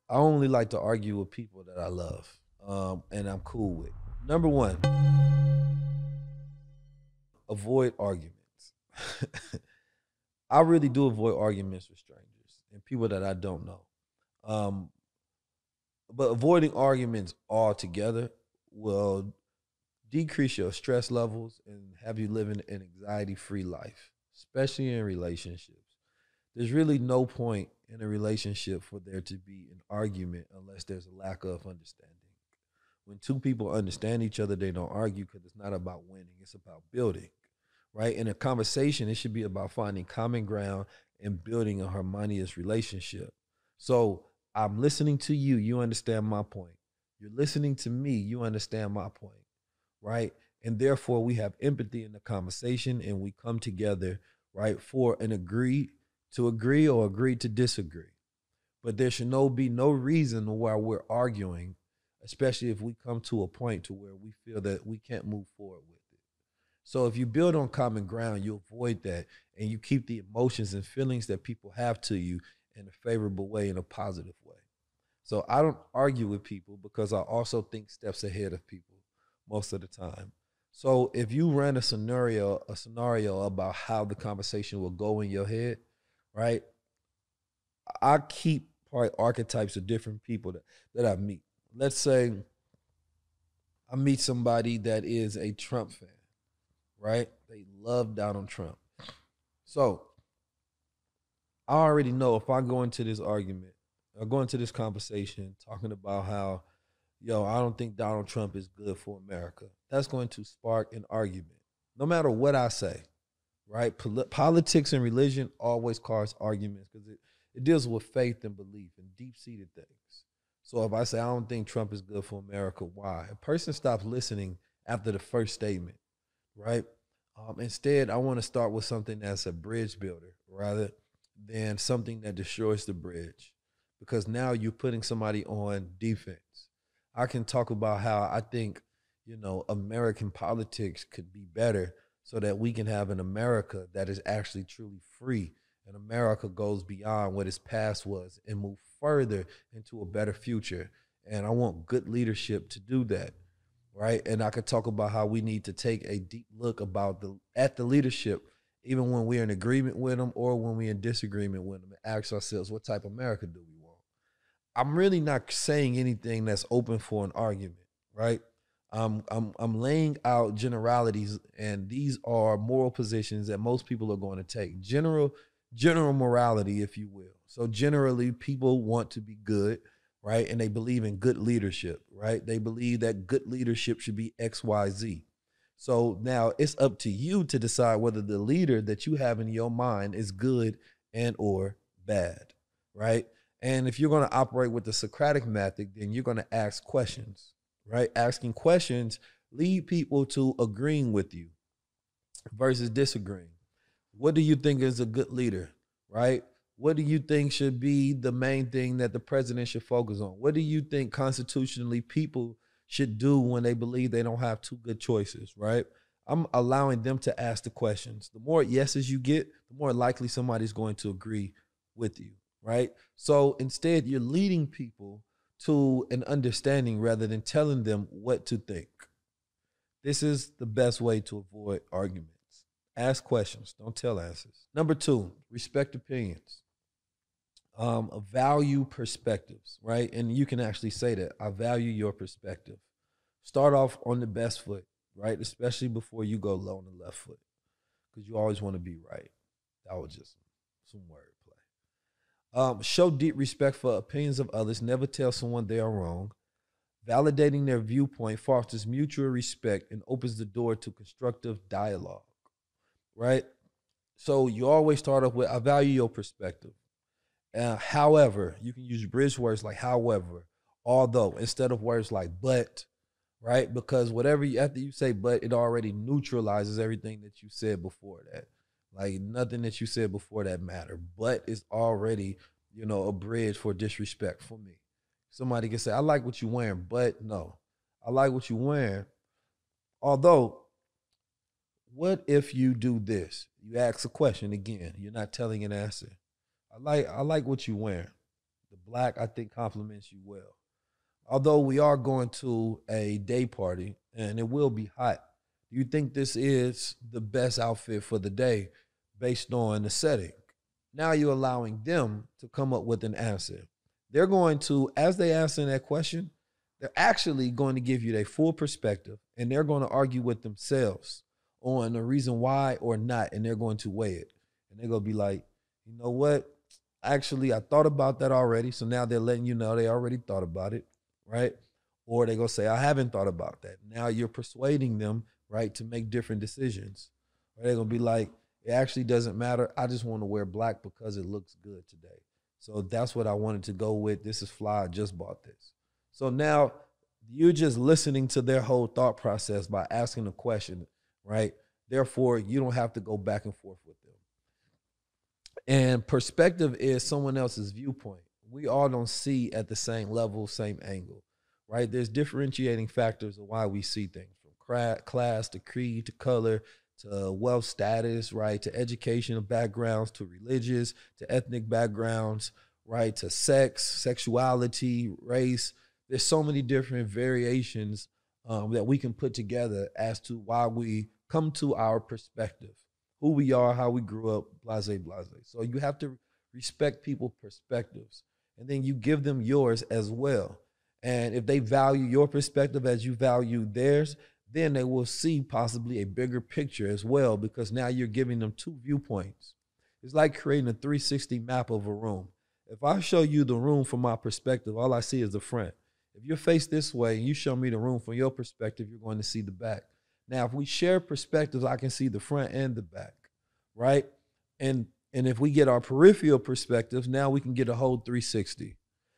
I only like to argue with people that I love, and I'm cool with. Number one, avoid arguments. I really do avoid arguments with strangers and people that I don't know. Um, but avoiding arguments altogether will decrease your stress levels and have you living an anxiety free life, especially in relationships. There's really no point in a relationship for there to be an argument unless there's a lack of understanding. When two people understand each other, they don't argue because it's not about winning, it's about building, right? In a conversation, it should be about finding common ground and building a harmonious relationship. So I'm listening to you, you understand my point. You're listening to me, you understand my point, right? And therefore, we have empathy in the conversation and we come together, right, for an agree to agree or agree to disagree. But there should be no reason why we're arguing, especially if we come to a point to where we feel that we can't move forward with it. So if you build on common ground, you avoid that and you keep the emotions and feelings that people have to you in a favorable way, in a positive way. So I don't argue with people because I also think steps ahead of people most of the time. So if you ran a scenario about how the conversation will go in your head, right? I keep probably archetypes of different people that I meet. Let's say I meet somebody that is a Trump fan, right? They love Donald Trump. So I already know if I go into this argument or go into this conversation talking about how, yo, I don't think Donald Trump is good for America, that's going to spark an argument. No matter what I say, right? Politics and religion always cause arguments because it deals with faith and belief and deep seated things. So if I say I don't think Trump is good for America, why? A person stops listening after the first statement, right? Instead, I want to start with something that's a bridge builder rather than something that destroys the bridge, because now you're putting somebody on defense. I can talk about how I think, American politics could be better so that we can have an America that is actually truly free. And America goes beyond what its past was and move further into a better future. And I want good leadership to do that, right? And I could talk about how we need to take a deep look at the leadership, even when we're in agreement with them or when we're in disagreement with them, and ask ourselves, what type of America do we want? I'm really not saying anything that's open for an argument, right? I'm laying out generalities, and these are moral positions that most people are going to take. General morality, if you will. So generally, people want to be good, right? And they believe in good leadership, right? They believe that good leadership should be X, Y, Z. So now it's up to you to decide whether the leader that you have in your mind is good and or bad, right? And if you're going to operate with the Socratic method, then you're going to ask questions, right? Asking questions lead people to agreeing with you versus disagreeing. What do you think is a good leader, right? What do you think should be the main thing that the president should focus on? What do you think constitutionally people should do when they believe they don't have two good choices, right? I'm allowing them to ask the questions. The more yeses you get, the more likely somebody's going to agree with you, right? So instead, you're leading people to an understanding rather than telling them what to think. This is the best way to avoid arguments. Ask questions, don't tell answers. Number two, respect opinions. Value perspectives, right? And you can actually say that I value your perspective. Start off on the best foot, right? Especially before you go low on the left foot, because you always want to be right. That was just some wordplay. Show deep respect for opinions of others. Never tell someone they are wrong. Validating their viewpoint fosters mutual respect and opens the door to constructive dialogue, right? So you always start off with, I value your perspective. However, you can use bridge words like however, although, instead of words like but, right? Because after you say but, it already neutralizes everything that you said before that. Like nothing that you said before that matter. But is already, a bridge for disrespect for me. Somebody can say, I like what you're wearing, but no. I like what you're wearing. Although, what if you do this? You ask a question again. You're not telling an answer. I like what you're wearing. The black, I think, complements you well. Although we are going to a day party and it will be hot, do you think this is the best outfit for the day based on the setting? Now you're allowing them to come up with an answer. They're going to, as they answer that question, they're actually going to give you their full perspective and they're going to argue with themselves on the reason why or not, and they're going to weigh it. And they're going to be like, you know what? Actually, I thought about that already. So now they're letting you know they already thought about it, right? Or they're going to say, I haven't thought about that. Now you're persuading them, right, to make different decisions. Or they're going to be like, it actually doesn't matter. I just want to wear black because it looks good today. So that's what I wanted to go with. This is fly. I just bought this. So now you're just listening to their whole thought process by asking a question, right? Therefore, you don't have to go back and forth with them. And perspective is someone else's viewpoint. We all don't see at the same level, same angle, right? There's differentiating factors of why we see things, from class to creed to color to wealth status, right, to educational backgrounds, to religious, to ethnic backgrounds, right, to sex, sexuality, race. There's so many different variations that we can put together as to why we come to our perspective, who we are, how we grew up, blase, blase. So you have to respect people's perspectives, and then you give them yours as well. And if they value your perspective as you value theirs, then they will see possibly a bigger picture as well, because now you're giving them two viewpoints. It's like creating a 360 map of a room. If I show you the room from my perspective, all I see is the front. If you're faced this way and you show me the room from your perspective, you're going to see the back. Now, if we share perspectives, I can see the front and the back, right? And if we get our peripheral perspectives, now we can get a whole 360.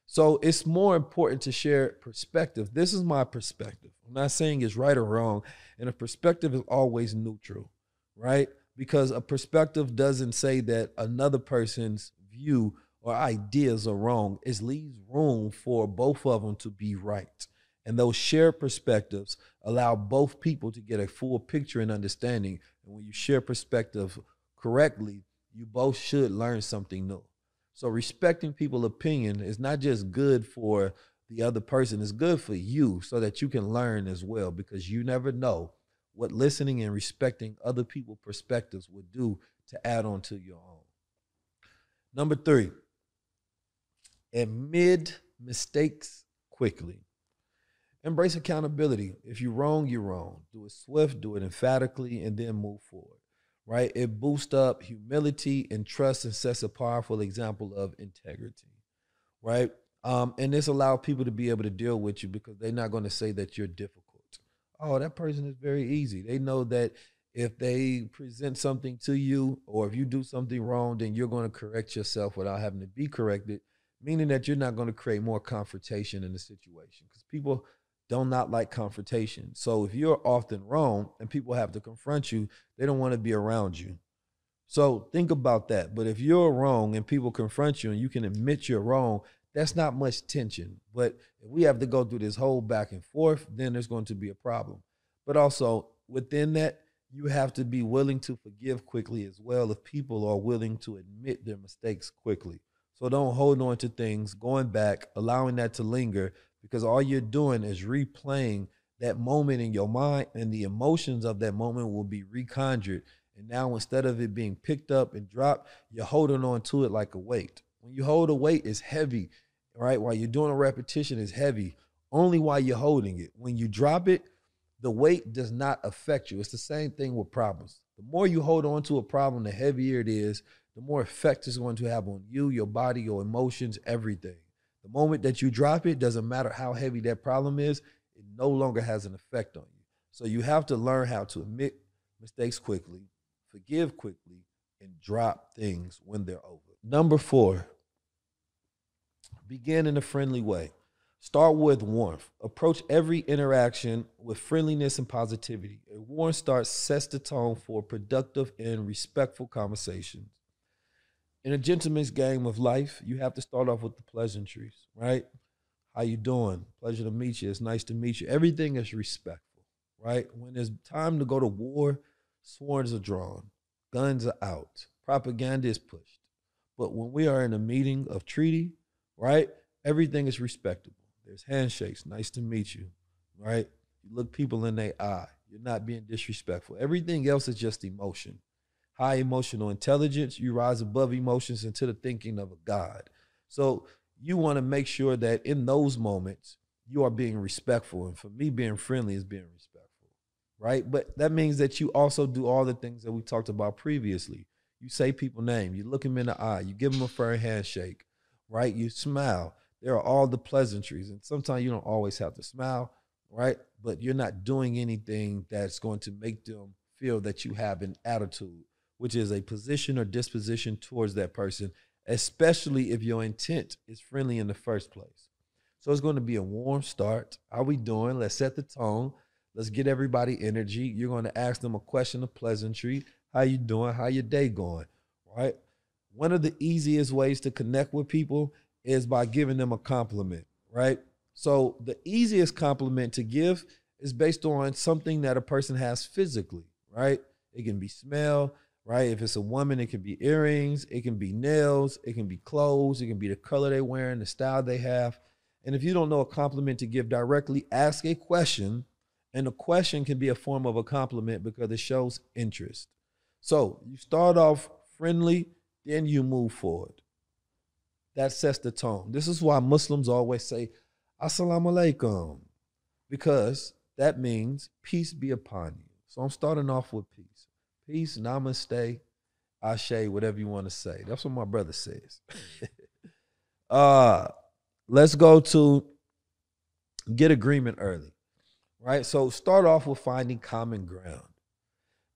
So it's more important to share perspective. This is my perspective. I'm not saying it's right or wrong. And a perspective is always neutral, right? Because a perspective doesn't say that another person's view or ideas are wrong. It leaves room for both of them to be right. And those shared perspectives allow both people to get a full picture and understanding. And when you share perspective correctly, you both should learn something new. So respecting people's opinion is not just good for the other person, it's good for you so that you can learn as well, because you never know what listening and respecting other people's perspectives would do to add on to your own. Number 3, admit mistakes quickly. Embrace accountability. If you're wrong, you're wrong. Do it swift, do it emphatically, and then move forward. Right? It boosts up humility and trust and sets a powerful example of integrity. Right? And this allows people to be able to deal with you because they're not going to say that you're difficult. Oh, that person is very easy. They know that if they present something to you or if you do something wrong, then you're going to correct yourself without having to be corrected, meaning that you're not going to create more confrontation in the situation, because people do not like confrontation. So if you're often wrong and people have to confront you, they don't want to be around you. So think about that. But if you're wrong and people confront you and you can admit you're wrong, that's not much tension. But if we have to go through this whole back and forth, then there's going to be a problem. But also within that, you have to be willing to forgive quickly as well if people are willing to admit their mistakes quickly. So don't hold on to things, going back, allowing that to linger, because all you're doing is replaying that moment in your mind, and the emotions of that moment will be reconjured. And now instead of it being picked up and dropped, you're holding on to it like a weight. When you hold a weight, it's heavy, right? While you're doing a repetition, it's heavy, only while you're holding it. When you drop it, the weight does not affect you. It's the same thing with problems. The more you hold on to a problem, the heavier it is, the more effect it's going to have on you, your body, your emotions, everything. The moment that you drop it, doesn't matter how heavy that problem is, it no longer has an effect on you. So you have to learn how to admit mistakes quickly, forgive quickly, and drop things when they're over. Number 4, begin in a friendly way. Start with warmth. Approach every interaction with friendliness and positivity. A warm start sets the tone for productive and respectful conversations. In a gentleman's game of life, you have to start off with the pleasantries, right? How you doing? Pleasure to meet you. It's nice to meet you. Everything is respectful, right? When it's time to go to war, swords are drawn, guns are out, propaganda is pushed. But when we are in a meeting of treaty, right? Everything is respectable. There's handshakes. Nice to meet you, right? You look people in their eye. You're not being disrespectful. Everything else is just emotion. High emotional intelligence, you rise above emotions into the thinking of a God. So you want to make sure that in those moments, you are being respectful. And for me, being friendly is being respectful, right? But that means that you also do all the things that we talked about previously. You say people's name, you look them in the eye, you give them a firm handshake, right? You smile. There are all the pleasantries. And sometimes you don't always have to smile, right? But you're not doing anything that's going to make them feel that you have an attitude, which is a position or disposition towards that person, especially if your intent is friendly in the first place. So it's going to be a warm start. How we doing? Let's set the tone. Let's get everybody energy. You're going to ask them a question of pleasantry. How you doing? How your day going? Right? One of the easiest ways to connect with people is by giving them a compliment, right? So the easiest compliment to give is based on something that a person has physically, right? It can be smell, right? If it's a woman, it can be earrings, it can be nails, it can be clothes, it can be the color they're wearing, the style they have. And if you don't know a compliment to give directly, ask a question, and the question can be a form of a compliment because it shows interest. So you start off friendly, then you move forward. That sets the tone. This is why Muslims always say, Assalamu alaikum, because that means peace be upon you. So I'm starting off with peace. Peace, namaste, ashe, whatever you want to say. That's what my brother says. Let's go to get agreement early, right? So start off with finding common ground.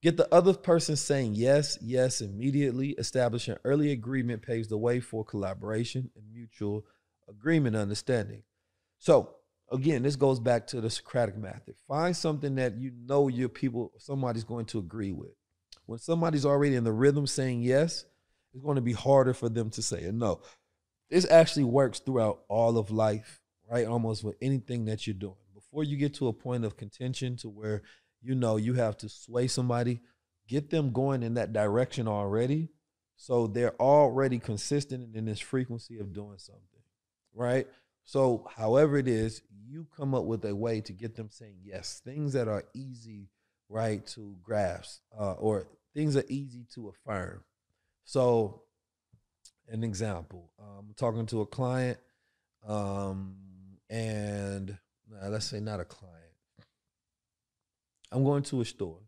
Get the other person saying yes, yes immediately. Establishing early agreement paves the way for collaboration and mutual agreement understanding. So again, this goes back to the Socratic method. Find something that you know your people, somebody's going to agree with. When somebody's already in the rhythm saying yes, it's going to be harder for them to say a no. This actually works throughout all of life, right? Almost with anything that you're doing. Before you get to a point of contention to where you know you have to sway somebody, get them going in that direction already, so they're already consistent in this frequency of doing something, right? So however it is, you come up with a way to get them saying yes, things that are easy, right, to grasp, or things are easy to affirm. So an example, I'm talking to a client, and let's say not a client. I'm going to a store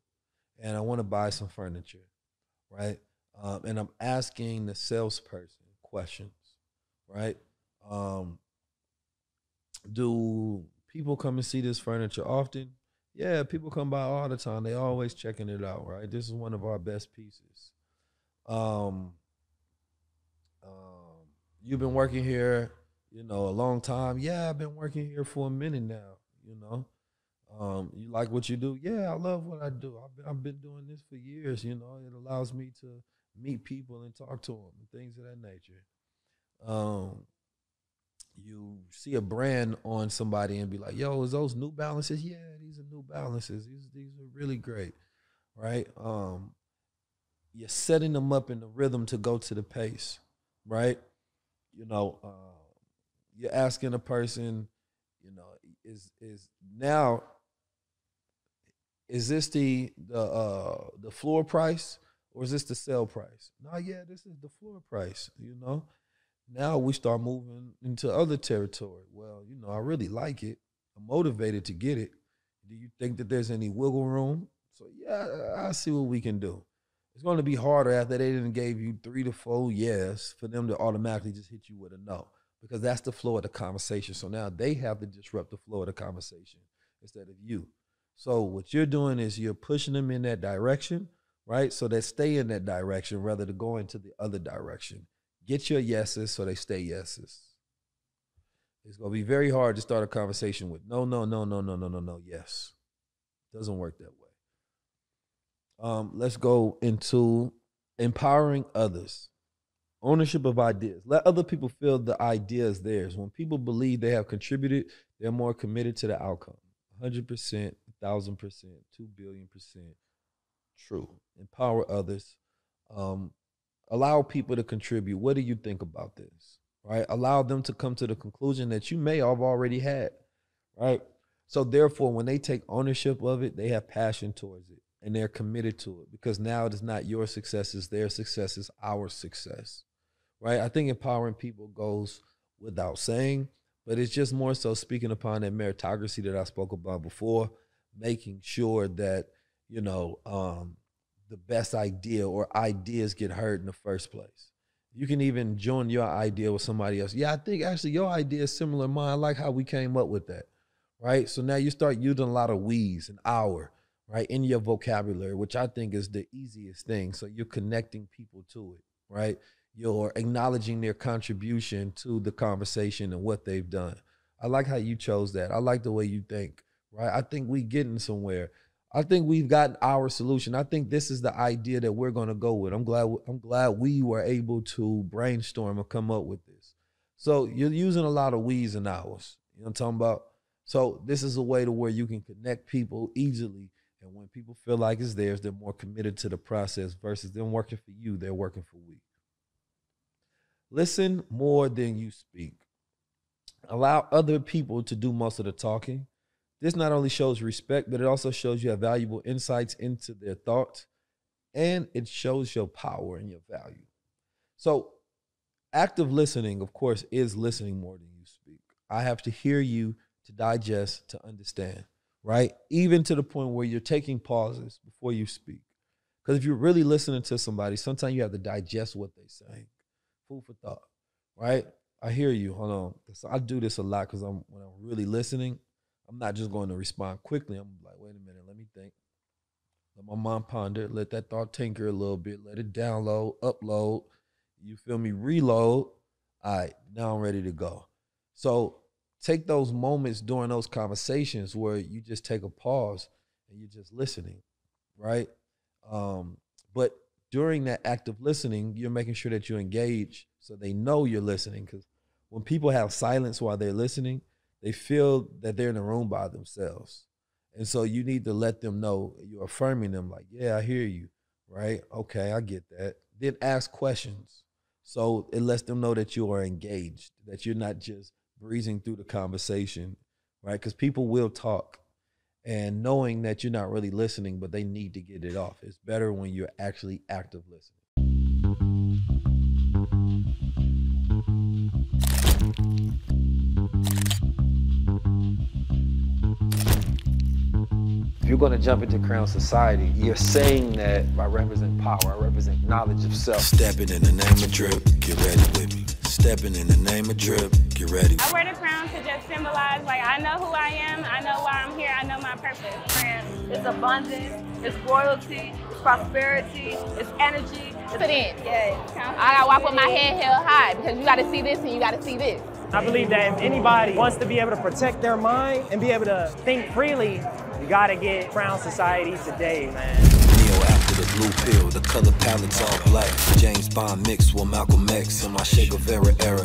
and I want to buy some furniture, right? And I'm asking the salesperson questions, right? Do people come and see this furniture often? Yeah, people come by all the time. They always checking it out, right? This is one of our best pieces. Um, you've been working here, a long time. Yeah, I've been working here for a minute now, you know. You like what you do? Yeah, I love what I do. I've been doing this for years. It allows me to meet people and talk to them and things of that nature. Um, you see a brand on somebody and be like, "Yo, is those New Balances?" Yeah, these are New Balances. These are really great, right? You're setting them up in the rhythm to go to the pace, right? You know, you're asking a person, is now, is this the floor price or is this the sale price? No, yeah, this is the floor price. Now we start moving into other territory. Well, I really like it. I'm motivated to get it. Do you think that there's any wiggle room? So yeah, I'll see what we can do. It's going to be harder after they didn't gave you 3 to 4 yes for them to automatically just hit you with a no, because that's the flow of the conversation. So now they have to disrupt the flow of the conversation instead of you. So what you're doing is you're pushing them in that direction, right? So they stay in that direction rather than going to the other direction. Get your yeses so they stay yeses. It's going to be very hard to start a conversation with no, no, no, no, no, no, no, no, yes. Doesn't work that way. Let's go into empowering others. Ownership of ideas. Let other people feel the idea is theirs. When people believe they have contributed, they're more committed to the outcome. 100%, 1,000%, 2,000,000,000% true. Empower others. Allow people to contribute. What do you think about this? right? Allow them to come to the conclusion that you may have already had, right? So therefore, when they take ownership of it, they have passion towards it and they're committed to it, because now it is not your success, it's their success, it's our success, right? I think empowering people goes without saying, but it's just more so speaking upon that meritocracy that I spoke about before, making sure that, you know, the best idea or ideas get heard in the first place. You can even join your idea with somebody else. Yeah, I think actually your idea is similar to mine. I like how we came up with that, right? So now you start using a lot of we's and our, right, in your vocabulary, which I think is the easiest thing. So you're connecting people to it, right? You're acknowledging their contribution to the conversation and what they've done. I like how you chose that. I like the way you think, right? I think we getting somewhere. I think we've got our solution. I think this is the idea that we're going to go with. I'm glad we were able to brainstorm and come up with this. So you're using a lot of we's and ours. You know what I'm talking about? So this is a way to where you can connect people easily. And when people feel like it's theirs, they're more committed to the process versus them working for you, they're working for we. Listen more than you speak. Allow other people to do most of the talking. This not only shows respect, but it also shows you have valuable insights into their thoughts, and it shows your power and your value. So active listening, of course, is listening more than you speak. I have to hear you to digest, to understand, right? Even to the point where you're taking pauses before you speak. Because if you're really listening to somebody, sometimes you have to digest what they're saying. Food for thought, right? I hear you. Hold on. So I do this a lot because when I'm really listening, I'm not just going to respond quickly. I'm like, wait a minute, let me think. Let my mind ponder, let that thought tinker a little bit, let it download, upload, you feel me, reload. All right, now I'm ready to go. So take those moments during those conversations where you just take a pause and you're just listening, right? But during that active listening, you're making sure that you engage so they know you're listening. Because when people have silence while they're listening, they feel that they're in a room by themselves. And so you need to let them know, you're affirming them like, yeah, I hear you, right? Okay, I get that. Then ask questions. So it lets them know that you are engaged, that you're not just breezing through the conversation, right? Because people will talk. And knowing that you're not really listening, but they need to get it off. It's better when you're actually active listening. If you're going to jump into Crownz society, you're saying that I represent power, I represent knowledge of self. Stepping in the name of drip, get ready with me. Stepping in the name of drip, get ready. I wear the crown to just symbolize, like, I know who I am, I know why I'm here, I know my purpose. It's abundance, it's royalty, it's prosperity, it's energy. Put in. Yeah. I gotta walk with my head held high because you gotta see this and you gotta see this. I believe that if anybody wants to be able to protect their mind and be able to think freely, you gotta get Crownz Society today, man. Neo after the blue pill, the color palette's all black. James Bond mixed with Malcolm X in my Che Guevara era.